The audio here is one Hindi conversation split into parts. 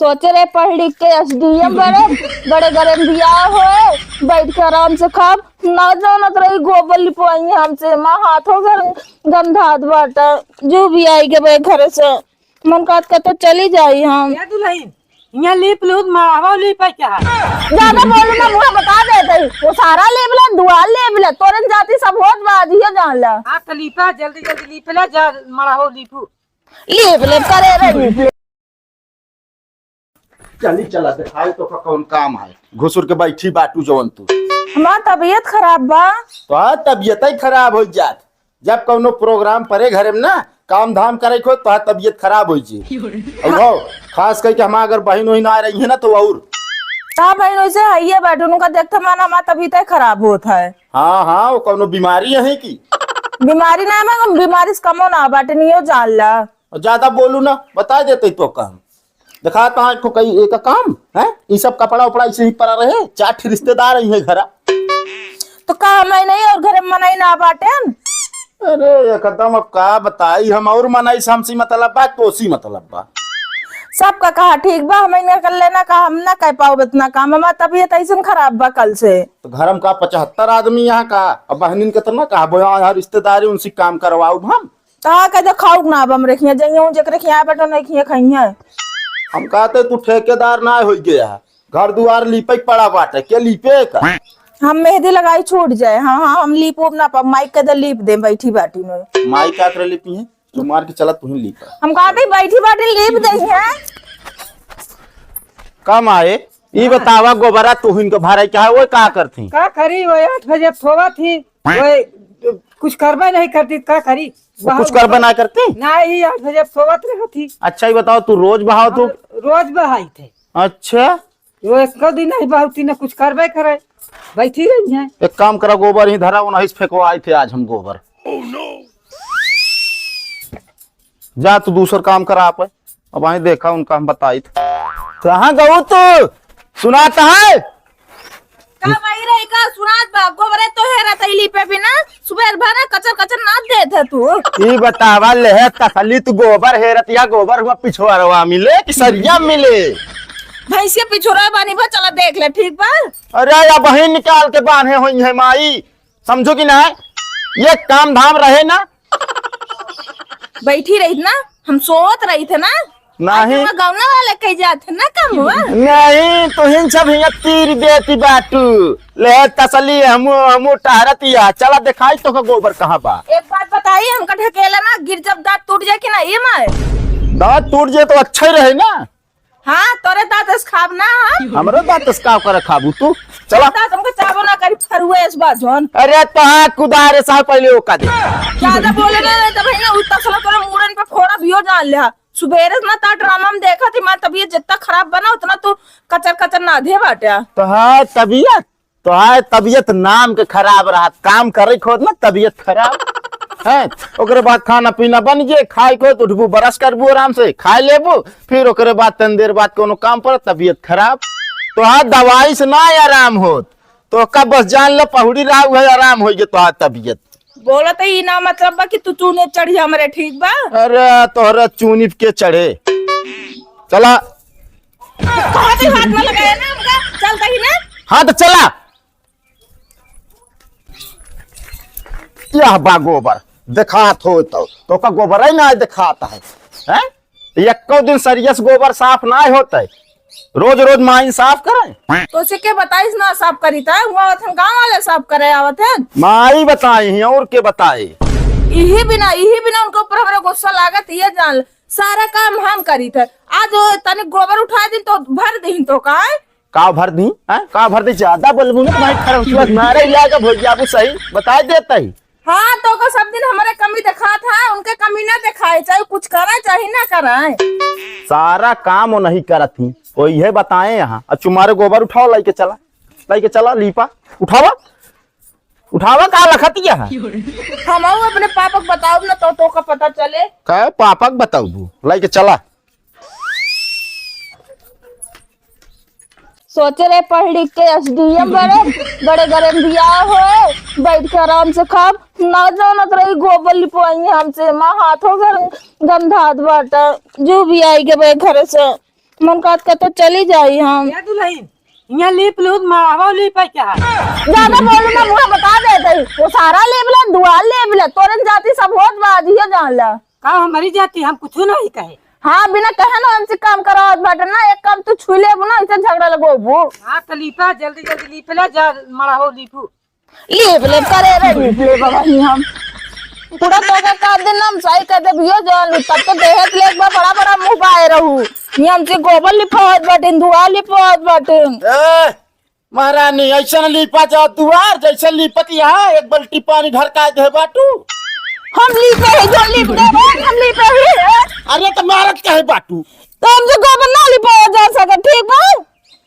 सोचे रहे पढ़ लिख के एसडीएम बड़े बड़े गरम बियाह होए बैठ के आराम से खाब ना जानत रही गोबर लिपवाई हमसे माँ हाथों घर गंधात बाटा जो भी आई के भाई घर से मन काट के तो चली जाई हम क्या दुल्हन यहाँ लीप लूट मावा लीप है क्या ज्यादा बोलू ना मुझे बता देते वो सारा लेबल है दुआ लेबल है तोरन जाति सब होत बाजी है जान ला हाँ तो लीपा जल्दी जल्दी लीप ला जा मड़ाहो लीपू लेबल करे रही चली चला दिखाई तो का कौन काम है घुसुर के बैठी बाटू जवन तू हमार तबीयत खराब बा तो तबियत ही खराब हो जात जब कौनो प्रोग्राम परे घरे में ना काम धाम करे को तो तबियत खराब हो जी और खास करके हम अगर बहन वही आ रही है ना तो और ता बहनों से आइए बैठो उनका देखता माना हमार तबीयत ही खराब होता है हाँ हाँ वो कौनो बीमारी है की बीमारी ना है बीमारी से कमो ना बाटे नहीं हो जान ला ज्यादा बोलू ना बता देते तो काम दिखा तो कई एक काम है ये सब कपड़ा उपड़ा इसे ही पड़ा रहे 4 रिश्तेदार है घर तो कहा मैं नहीं और घर में मनाई ना बाटे अरे एकदम अब का बताई हम और मनाई हमसी मतलब बा तोसी मतलब बा सबका कहा ठीक बा हमें कर लेना कहा हम ना कह पाओ इतना काम हमारा तबीयत ऐसा खराब बा कल से तो घर में का 75 आदमी यहाँ का अब बहनिन के तो ना कहा यहाँ रिश्तेदारी उनसे काम करवाऊ हम कहा कह खाऊ ना अब हम रखिए जाइए जकर खिया बैठो नहीं खिया खाइए हम कहते तू ठेकेदार ना हो गया घर दुआर लिपे पड़ा बाटे के लिपे का हम मेहंदी लगाई छूट जाए हाँ हाँ हम लीप उप ना पा माइक के लीप दे बैठी बाटी में माई क्या करे लिपी है तू मार के चला तू ही लिपा हम कहते बैठी बाटी लीप दे है कम आए ये बतावा गोबरा तू इनको भारे क्या है वो क्या करती का करी वो 8 बजे सोवा थी वो कुछ करबे नहीं करती का करी कुछ कर बना करते नहीं 8 बजे सोवत रही थी अच्छा ये बताओ तू रोज बहाओ तू रोज बहाई थे अच्छा वो एक दिन नहीं बहाती ना कुछ करबे करे बैठी रही है एक काम करा गोबर ही धरा उन्हीं फेंको आए थे आज हम गोबर जा तू दूसरा काम करा आप अब वहीं देखा उनका हम बताई थे कहाँ गऊ तू सुनाता है का भाई रही का सुनात बा गोबरे तो हेरा तैली पे भी ना सुबह भरा कचर कचर ना दे थे तू ई बतावा ले तसली तू गोबर हेरत या गोबर हुआ पिछवाड़वा मिले कि सरिया मिले भैंसिया पिछोरा बानी बा चला देख ले ठीक बा अरे या बहन निकाल के बांधे हुई है माई समझो कि ना ये काम धाम रहे ना बैठी रही ना हम सोत रही थे ना नहीं गाँव वाले कह जाते ना कम हुआ नहीं तो हिन सब हिया तीर देती बाटू ले तसली हमू टहरतिया चला दिखाई तो का गोबर कहाँ बा एक बात बताइए हमका ढकेला ना गिर जब दांत टूट जाए कि ना ये मैं दांत टूट जाए तो अच्छा ही रहे ना हाँ तोरे दांत खाब ना हमरो दांत स्काव करे खाबू तू चला दांत हमको चाबो ना करी फरुए इस बात जोन अरे तो हाँ कुदारे साल पहले ओका दे ज्यादा बोले ना तो भाई ना उतना साला तोरे मुड़न पे फोड़ा भी हो जान लिया सुबह ना ता ड्रामा में देखा थी मैं तबीयत जितना खराब बना उतना तू कचर कचर ना दे बाटा तो है तबीयत नाम के खराब रहा काम करे खोद ना तबीयत खराब है ओकरे बाद खाना पीना बन जे खाए को तो उठबू ब्रश करबू आराम से खाए लेबू फिर ओकरे बाद तन देर बाद कोनो काम पर तबीयत खराब तो हाँ दवाई से ना आराम होत तो का बस जान लो पहुड़ी रहा है आराम हो गए तो तबीयत बोला तो ये ना मतलब बा कि तू चूने चढ़ी हमरे ठीक बा अरे तोहरा चूनी के चढ़े चला हाथ में लगाया ना हमका चलता ही ना हाँ तो चला यह बा गोबर दिखात हो तो का गोबर ही ना दिखाता है एको दिन सरियस गोबर साफ ना होता है रोज रोज माइन साफ करे तो उसे के बताइस ना साफ करी था आवत हम गांव वाले साफ करे आवत है माई बताई और के बताए यही बिना उनके ऊपर हमारा गुस्सा लागत ये जान ल। सारा काम हम करी थे आज तने गोबर उठा दिन तो भर दिन तो का भर दी का भर दी ज्यादा बोलबू ना भाई खराब मारे इलाका भोजिया सही बता देता ही हाँ तो का सब दिन हमारे कमी दिखा था उनके कमी ना दिखाए चाहे कुछ करे चाहे ना करे सारा काम वो नहीं करत थी वो ये बताए यहाँ और तुम्हारे गोबर उठाओ लेके चला लीपा उठावा का लखतिया हम अपने पापा को बताओ ना तो का पता चले का पापा बताऊ लेके चला सोचे रहे पढ़ लिख के एसडीएम बड़े गरम बियाह होए बैठ के आराम से खाब ना जानत रही गोबर लिपवाई हमसे माँ हाथों घर गंधात बाटा जो भी आई के भाई घर से मन काट के तो चली जाई हम। क्या दुल्हन यहाँ लीप लूट मारावा लीप है क्या? ज्यादा बोलू ना मुझे बता देते वो सारा लेबला दुआर लेबला तोरन जाति सब होत बाजियो जान ला। का हमारी जाती हम कुछ नहीं कहे। हाँ बिना कहे ना हमसे काम करावत बाटे ना एक काम तू छू लेबू ना इतना झगड़ा लगोबू। हाँ तो लीपा जल्दी जल्दी लीप ला जा मारावा लीपू। लेब करे रे ले बाबा ही हम पूरा तो का दिन हम सही कर दे भियो जान लू तब तो देहत ले एक बार बड़ा बड़ा मुंह पाए रहू ये हमसे गोबर लिपावत बाटे दुआर लिपावत बाटे। ए महारानी ऐसा लिपा जा दुआर जैसे लिपत यहाँ एक बाल्टी पानी ढरका दे बाटू। हम लीपे है जो लीप दे हम लीपे है। अरे तो मारत कहे बाटू तो हमसे गोबर ना लिपाया जा सके ठीक बा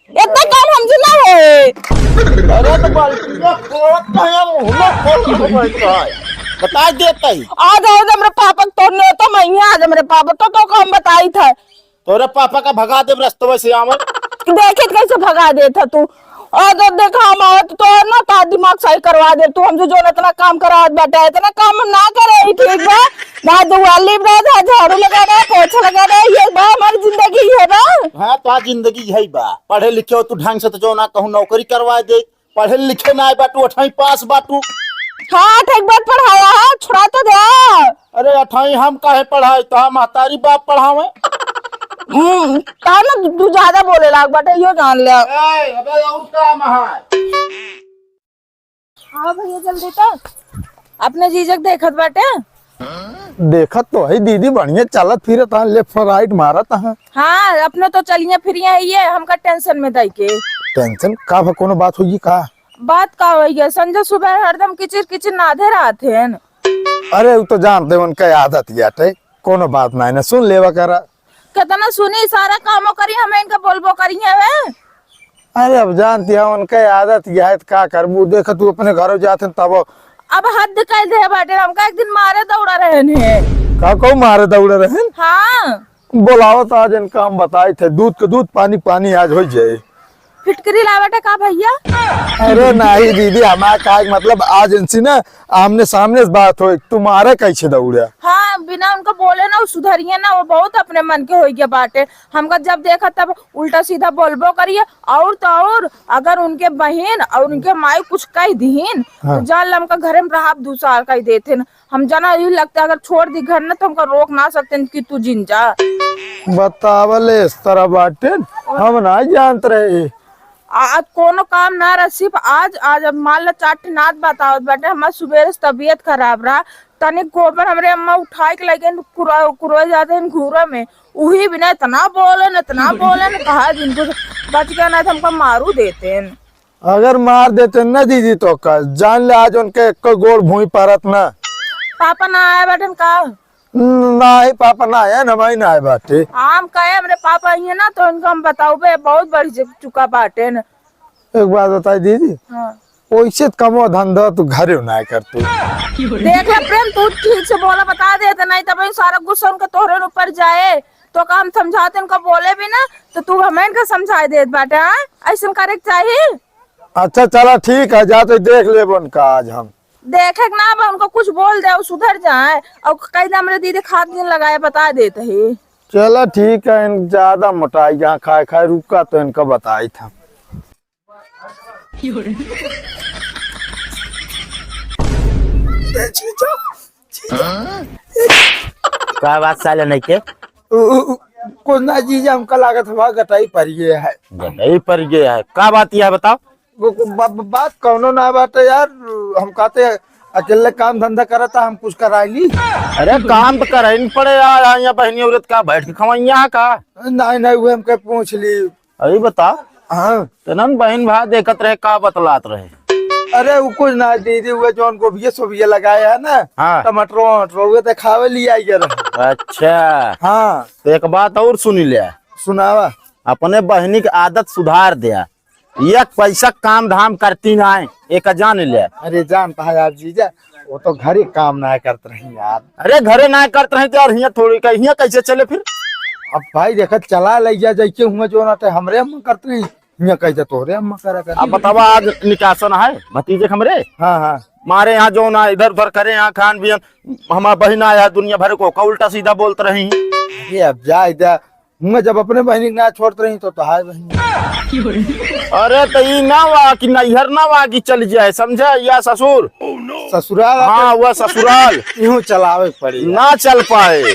इतना काम हमसे ना होए। अरे तो बाल्टी खोत है मुंह बैठा है बता देते ही आज आओ मेरे पापा तोड़ने तो मैं आज मेरे पापा तो हम बताई था तोरे पापा का भगा दे रस्तों से आमर देखे कैसे भगा दे था तू और जब देखा हम आवत तो ना ता दिमाग सही करवा दे तू हमसे जो इतना काम करा बैठा इतना काम हम ना करे ठीक बा ना दुआली बा झाड़ू लगा रहा पोछा लगा रहा ये बा हमारी जिंदगी है बा। हाँ तो आज जिंदगी यही बा पढ़े लिखे हो तू ढंग से तो जो ना कहूँ नौकरी करवा दे पढ़े लिखे ना बाटू 8वीं पास बाटू। हाँ ठीक बात पढ़ाया है छुड़ा तो दे। अरे 8वीं हम काहे पढ़ाई तो हम महतारी बाप पढ़ावे। तार ना तू ज्यादा बोले लाग बाटे यो जान ले। अबे और काम है। हाँ भैया जल्दी तो अपने जीजक देखत बाटे। देखत तो है दीदी बढ़िया चलत फिरत है लेफ्ट राइट मारत है। हाँ अपने तो चलिए फिरिए ये हमका टेंशन में दई के। टेंशन का भा कोनो बात होगी का? बात का हुई है संजय सुबह हरदम किचिर किचिर नाधे रहते हैं। अरे वो तो जानते उनका आदत याटे कोनो बात नहीं ना सुन लेवा करा। कितना सुनी सारा कामों करी हमें इनका बोलबो करी है वे। अरे अब जानती है उनका आदत यह है का करबू देख तू अपने घर जाते तब अब हद कर दे बाटे हमका एक दिन मारे दौड़ा रहे ने। का को मारे दौड़े रहे। हाँ बोलाओ तो आज इनका हम बताए थे दूध के दूध पानी पानी आज हो जाए। फिटकरी लावटे का भैया। अरे नहीं दीदी हमारा का मतलब आज इनसे ना आमने सामने बात हो तुम्हारे कैसे दौड़ा। हाँ बिना उनका बोले ना वो सुधरिए ना वो बहुत अपने मन के हो गया बाटे हमका जब देखा तब उल्टा सीधा बोलबो करिए और तो और अगर उनके बहन और उनके माई कुछ कह दीन हाँ। तो जान हमका घर में रहा दूसरा कह देते न। हम जाना यही लगता अगर छोड़ दी घर ना तो हमका रोक ना सकते कि तू जिन जा। बतावले इस तरह बाटे हम ना जानते रहे। आज कोनो काम ना रहा सिर्फ आज आज अब मान लो चाट नाथ बतावत बाटे हमार सुबह से तबीयत खराब रहा तनिक गोबर हमरे अम्मा उठाए के लगे कुरवा जाते हैं घूरा में उही बिना इतना बोले कहा जिनको बच गया ना तो हमको मारू देते हैं। अगर मार देते ना दीदी तो का जान ले आज उनके एक गोड़ भूमि परत ना। पापा ना आया बाटन का नहीं पापा ना आया ना भाई ना आए बाटे। हम कहे हमरे पापा ही है ना तो इनको हम बताओ बे बहुत बड़ी चुका बाटे न। एक बात बताई दीदी हाँ। वैसे कमो धंधा तू घरे ना कर तू देख ले प्रेम तू ठीक से बोला बता देते नहीं तब सारा गुस्सा उनका तोहरे ऊपर जाए तो काम समझाते उनका बोले भी ना तो तू हमें इनका समझा दे बाटे। हाँ ऐसा करे चाहिए। अच्छा चला ठीक है जा तो देख ले उनका आज हम देखे ना अब उनको कुछ बोल दे और सुधर जाए और कई हमरे दीदी खाद दिन लगाए बता देते है। चला ठीक है इन ज्यादा मोटाई यहाँ खाए खाए रुका तो इनका बताई था। क्या बात साले नहीं के कुछ ना जीजा हमका लागत हमारा गटाई पर ये है। गई पर गया है क्या बात यह बताओ। बात कौनो ना बात है यार हम कहते अकेले काम धंधा करता हम कुछ कराई। अरे काम तो कर नहीं पड़े यार यहाँ बहनी औरत का बैठ के खवाई यहाँ का नहीं वो हमके पूछ ली। अरे बता हाँ तेनन बहन भाई देखत रहे का बतलात रहे। अरे वो कुछ ना दीदी हुए जो उनको भी सोबिया लगाया है ना हाँ। टमाटर तो खावे लिया अच्छा हाँ तो एक बात और सुनी ले सुनावा अपने बहनी की आदत सुधार दिया एक पैसा काम धाम करती ना एक जान ले। अरे जानता है यार जीजा वो तो घर ही काम ना करते रही यार। अरे घरे ना करते रहे यार यहाँ थोड़ी यहाँ कैसे चले फिर। अब भाई देखा चला ले जा जैसे हुआ जो ना हमरे अम्मा करते रही यहाँ कैसे तोहरे अम्मा करा कर। अब बतावा आज निकासन है भतीजे हमरे हाँ हाँ मारे यहाँ जो ना इधर उधर करे यहाँ खान पियन हमारा बहन आया दुनिया भर को उल्टा सीधा बोलते रही। अरे अब जा इधर मैं जब अपने बहनी के ना छोड़ते रही तो हाय बहनी। अरे तो ई ना हुआ कि नैहर ना हुआ कि चल जाए, समझा, या ससुर। ससुराल हाँ वह ससुराल यूं चलावे के पड़ी। ना चल पाए,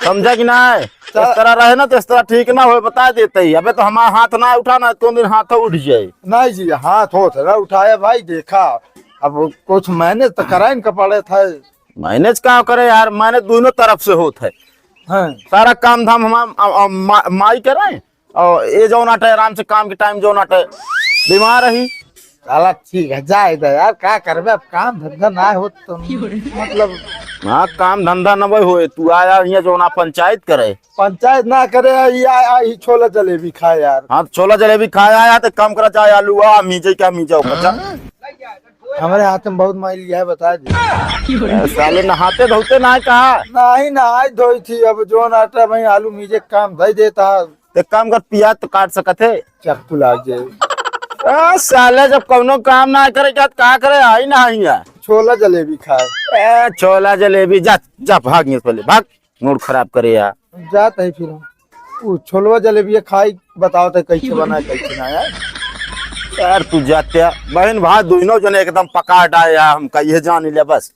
समझा कि ना। इस तरह रहे ना तो इस तरह ठीक ना हो, बता देते ही। अबे तो हमारा हाथ ना उठाना, तो दिन हाथ उठ जाए। नहीं जी हाथ होत ना उठाया भाई, देखा अब कुछ मैनेज तो कराए न पड़े था। मैनेज क्या करे यार, मैंने दोनों तरफ से होता है। हाँ सारा काम धाम हम माई करे, और ये जो नाटे आराम से काम के टाइम जो नाटे बीमार रही। चला ठीक है जाए दे यार, क्या करबे, अब काम धंधा ना हो तो मतलब। हाँ काम धंधा न वही होए, तू आया यहाँ जो ना पंचायत करे। पंचायत ना करे ही छोला जलेबी खाए यार। हाँ छोला जलेबी खाया आया तो कम करा चाहे आलू आ मीजे क्या मीजा बच्चा। हमारे हाथ में बहुत माइल लिया है, बता दे। साले नहाते धोते ना कहा। नहीं ना आज धोई थी, अब जो नाटा भाई आलू मीजे काम धई देता। एक काम कर, प्याज तो काट सकत है। चक्कू लाग जाए। साले जब कौनो काम ना करे क्या कहा करे, आई ना आई है। छोला जलेबी खाए। छोला जलेबी जा जा भाग यहाँ से पहले भाग, मूड खराब करे यार। जाते है फिर हम वो छोलवा जलेबी खाई, बताओ तो कैसे बना कैसे ना यार। यार तू जाते बहन भाई दोनों जने एकदम पका डाया, हम कहिए जान ले बस।